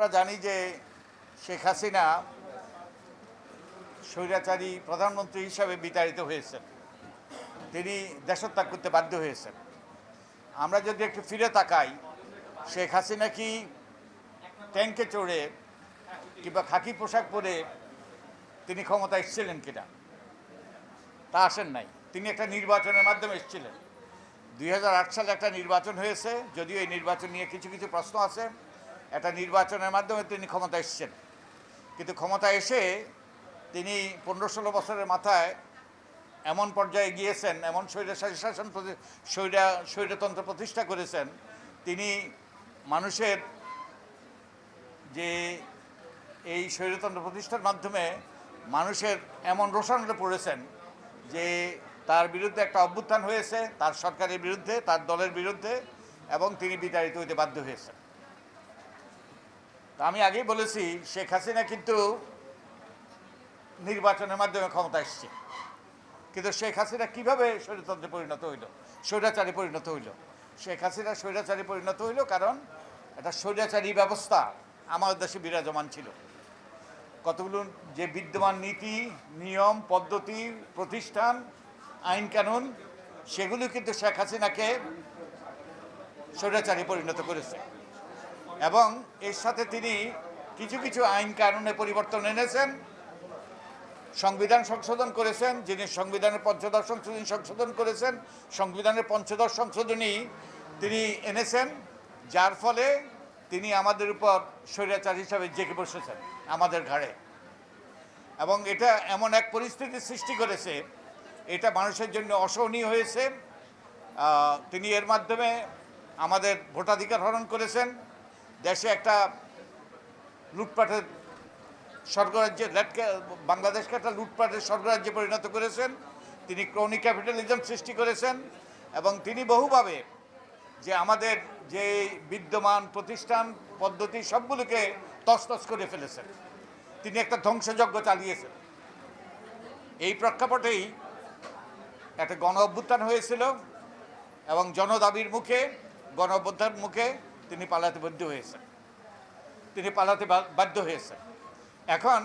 আমরা জানি যে শেখ হাসিনা স্বৈরাচারী প্রধানমন্ত্রী হিসাবে বিতাড়িত হয়েছেন। তিনি দেশত্যাগ করতে বাধ্য হয়েছেন। আমরা যদি একটু ফিরে তাকাই, শেখ হাসিনা কি ট্যাঙ্কে চড়ে কিংবা খাকি পোশাক পরে তিনি ক্ষমতায় এসেছিলেন কিনা? তা আসেন নাই। তিনি একটা নির্বাচনের মাধ্যমে এসেছিলেন। 2008 সালে একটা নির্বাচন হয়েছে, যদিও এই নির্বাচন নিয়ে কিছু কিছু প্রশ্ন আছে। একটা নির্বাচনের মাধ্যমে তিনি ক্ষমতায় এসেছেন, কিন্তু ক্ষমতায় এসে তিনি 15-16 বছরের মাথায় এমন পর্যায়ে গিয়েছেন, এমন স্বৈরতন্ত্র প্রতিষ্ঠা করেছেন, তিনি মানুষের যে এই স্বৈরতন্ত্র প্রতিষ্ঠার মাধ্যমে মানুষের এমন রোষানলে পড়েছেন যে তার বিরুদ্ধে একটা অভ্যুত্থান হয়েছে, তার সরকারের বিরুদ্ধে, তার দলের বিরুদ্ধে, এবং তিনি বিতাড়িত হইতে বাধ্য হয়েছেন। আমি আগেই বলেছি, শেখ হাসিনা কিন্তু নির্বাচনের মাধ্যমে ক্ষমতা এসছে, কিন্তু শেখ হাসিনা কীভাবে স্বৈরতন্ত্রে পরিণত হইল, স্বৈরাচারী পরিণত হইল? শেখ হাসিনা স্বৈরাচারী পরিণত হইল কারণ একটা স্বৈরাচারী ব্যবস্থা আমাদের দেশে বিরাজমান ছিল। কতগুলো যে বিদ্যমান নীতি, নিয়ম, পদ্ধতি, প্রতিষ্ঠান, আইন কানুন, সেগুলো কিন্তু শেখ হাসিনাকে স্বৈরাচারী পরিণত করেছে। এবং এর সাথে তিনি কিছু কিছু আইন কানুনে পরিবর্তন এনেছেন, সংবিধান সংশোধন করেছেন। যিনি সংবিধানের পঞ্চদশ সংশোধনী সংশোধন করেছেন, সংবিধানের পঞ্চদশ সংশোধনী তিনি এনেছেন, যার ফলে তিনি আমাদের উপর স্বৈরাচার হিসাবে জেগে বসেছেন আমাদের ঘাড়ে। এবং এটা এমন এক পরিস্থিতির সৃষ্টি করেছে, এটা মানুষের জন্য অসহনীয় হয়েছে। তিনি এর মাধ্যমে আমাদের ভোটাধিকার হরণ করেছেন, দেশে একটা লুটপাটের স্বর্গরাজ্যে, বাংলাদেশকে একটা লুটপাটের স্বর্গরাজ্যে পরিণত করেছেন। তিনি ক্রনি ক্যাপিটালিজম সৃষ্টি করেছেন, এবং তিনি বহুভাবে যে আমাদের যে বিদ্যমান প্রতিষ্ঠান, পদ্ধতি, সবগুলোকে তছনছ করে ফেলেছেন। তিনি একটা ধ্বংসযজ্ঞ চালিয়েছেন। এই প্রেক্ষাপটেই একটা গণ অভ্যুত্থান হয়েছিল, এবং জনদাবির মুখে, গণ অভ্যুত্থানের মুখে তিনি পালাতে বাধ্য হয়েছেন। এখন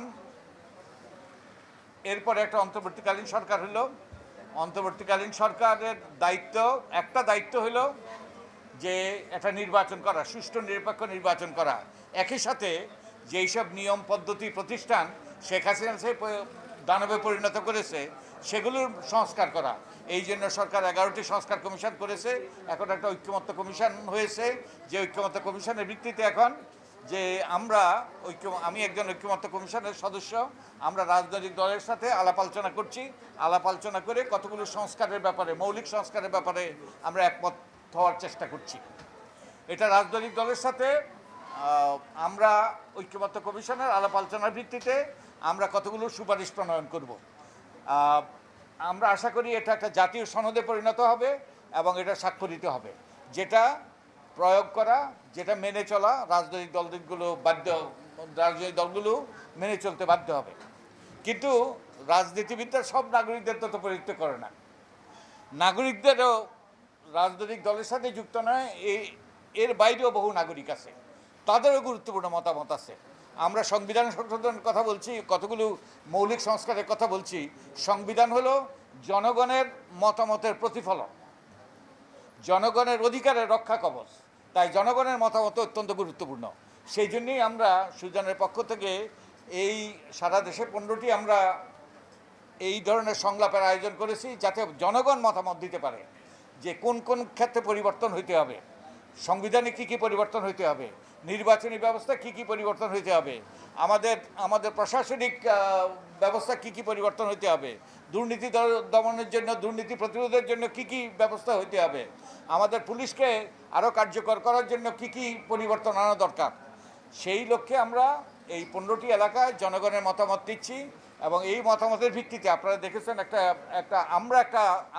এরপরে একটা অন্তর্বর্তীকালীন সরকার হলো। অন্তর্বর্তীকালীন সরকারের দায়িত্ব হলো যে একটা নির্বাচন করা, সুষ্ঠু নিরপেক্ষ নির্বাচন করা। একই সাথে যেই সব নিয়ম, পদ্ধতি, প্রতিষ্ঠান শেখ হাসিনা দানবে পরিণত করেছে, সেগুলোর সংস্কার করা। এই জন্য সরকার 11টি সংস্কার কমিশন করেছে। এখন একটা ঐক্যমত্য কমিশন হয়েছে, যে ঐক্যমত্য কমিশনের ভিত্তিতে এখন যে আমি একজন ঐক্যমত্য কমিশনের সদস্য, আমরা রাজনৈতিক দলের সাথে আলাপ আলোচনা করছি। আলাপ আলোচনা করে কতগুলো সংস্কারের ব্যাপারে, মৌলিক সংস্কারের ব্যাপারে আমরা একমত হওয়ার চেষ্টা করছি। এটা রাজনৈতিক দলের সাথে আমরা ঐক্যমত্য কমিশনের আলাপ আলোচনার ভিত্তিতে আমরা কতগুলো সুপারিশ প্রণয়ন করব। আমরা আশা করি এটা একটা জাতীয় সনদে পরিণত হবে, এবং এটা স্বাক্ষরিত হবে, যেটা প্রয়োগ করা, যেটা মেনে চলা রাজনৈতিক দলগুলো মেনে চলতে বাধ্য হবে। কিন্তু রাজনীতিবিদরা সব নাগরিকদের তত পরিচিত করে না। নাগরিকদেরও রাজনৈতিক দলের সাথে যুক্ত নয়, এর বাইরেও বহু নাগরিক আছে, তাদেরও গুরুত্বপূর্ণ মতামত আছে। আমরা সংবিধান সংশোধনের কথা বলছি, কতগুলো মৌলিক সংস্কারের কথা বলছি। সংবিধান হলো জনগণের মতামতের প্রতিফলন, জনগণের অধিকারের রক্ষা কবচ। তাই জনগণের মতামত অত্যন্ত গুরুত্বপূর্ণ। সেই জন্যই আমরা সুজনের পক্ষ থেকে এই সারা দেশে 15টি আমরা এই ধরনের সংলাপের আয়োজন করেছি, যাতে জনগণ মতামত দিতে পারে যে কোন কোন ক্ষেত্রে পরিবর্তন হইতে হবে, সংবিধানে কী কী পরিবর্তন হইতে হবে, নির্বাচনী ব্যবস্থা কী কী পরিবর্তন হইতে হবে, আমাদের প্রশাসনিক ব্যবস্থা কী কী পরিবর্তন হইতে হবে, দুর্নীতি দমনের জন্য, দুর্নীতি প্রতিরোধের জন্য কী কী ব্যবস্থা হইতে হবে, আমাদের পুলিশকে আরও কার্যকর করার জন্য কী কী পরিবর্তন আনা দরকার। সেই লক্ষ্যে আমরা এই 15টি এলাকায় জনগণের মতামত দিচ্ছি, এবং এই মতামতের ভিত্তিতে আপনারা দেখেছেন আমরা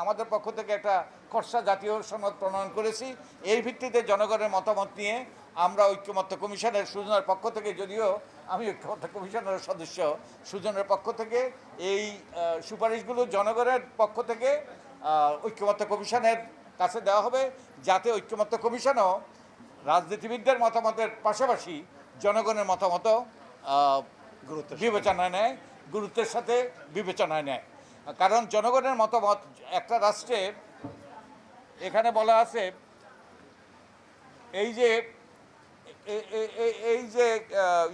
আমাদের পক্ষ থেকে একটা খসড়া জাতীয় সনদ প্রণয়ন করেছি। এর ভিত্তিতে জনগণের মতামত নিয়ে আমরা ঐক্যমত্য কমিশনের সুজনের পক্ষ থেকে, যদিও আমি ঐক্যমত্য কমিশনের সদস্য, সুজনের পক্ষ থেকে এই সুপারিশগুলো জনগণের পক্ষ থেকে ঐক্যমত্য কমিশনের কাছে দেওয়া হবে, যাতে ঐক্যমত্য কমিশনও রাজনীতিবিদদের মতামতের পাশাপাশি জনগণের মতামত বিবেচনায় নেয়, গুরুত্বের সাথে বিবেচনায় নেয়। কারণ জনগণের মতামত একটা রাষ্ট্রের, এখানে বলা আছে এই যে এই যে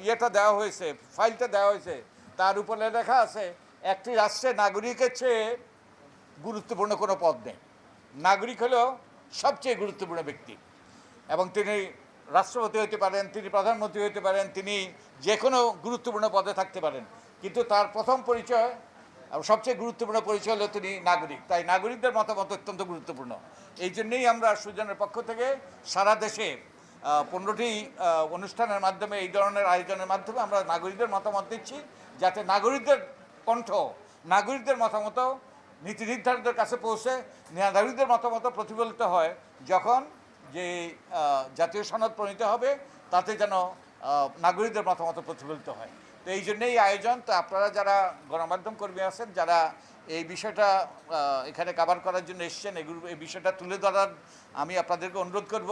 ইয়েটা দেওয়া হয়েছে, ফাইলটা দেওয়া হয়েছে, তার উপরে লেখা আছে একটি রাষ্ট্রের নাগরিকের চেয়ে গুরুত্বপূর্ণ কোনো পদ নেই। নাগরিক হলো সবচেয়ে গুরুত্বপূর্ণ ব্যক্তি, এবং তিনি রাষ্ট্রপতি হতে পারেন, তিনি প্রধানমন্ত্রী হতে পারেন, তিনি যে কোনো গুরুত্বপূর্ণ পদে থাকতে পারেন, কিন্তু তার প্রথম পরিচয়, সবচেয়ে গুরুত্বপূর্ণ পরিচয় হলো তিনি নাগরিক। তাই নাগরিকদের মতামত অত্যন্ত গুরুত্বপূর্ণ। এই জন্যেই আমরা সুজনের পক্ষ থেকে সারা দেশে 15টি অনুষ্ঠানের মাধ্যমে, এই ধরনের আয়োজনের মাধ্যমে আমরা নাগরিকদের মতামত দিচ্ছি, যাতে নাগরিকদের কণ্ঠ, নাগরিকদের মতামত নীতি নির্ধারকদের কাছে পৌঁছে নাগরিকদের মতামত প্রতিফলিত হয়। যখন যে জাতীয় সনদ প্রণীত হবে তাতে যেন নাগরিকদের মতামত প্রতিফলিত হয়। তো এই জন্যেই আয়োজন। তো আপনারা যারা গণমাধ্যম কর্মী আছেন, যারা এই বিষয়টা এখানে কভার করার জন্য এসেছেন, এই বিষয়টা তুলে ধরার আমি আপনাদেরকে অনুরোধ করব,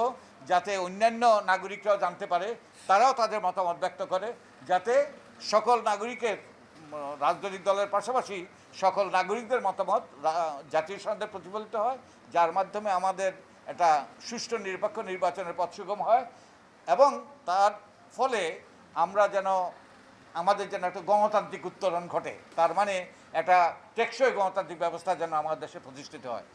যাতে অন্যান্য নাগরিকরাও জানতে পারে, তারাও তাদের মতামত ব্যক্ত করে, যাতে সকল নাগরিকের, রাজনৈতিক দলের পাশাপাশি সকল নাগরিকদের মতামত জাতীয় সনদে প্রতিফলিত হয়, যার মাধ্যমে আমাদের একটা সুষ্ঠু নিরপেক্ষ নির্বাচনের পথ সুগম হয়, এবং তার ফলে আমরা যেন, আমাদের যেন একটা গণতান্ত্রিক উত্তরণ ঘটে। তার মানে একটা টেকসই গণতান্ত্রিক ব্যবস্থা যেন আমাদের দেশে প্রতিষ্ঠিত হয়।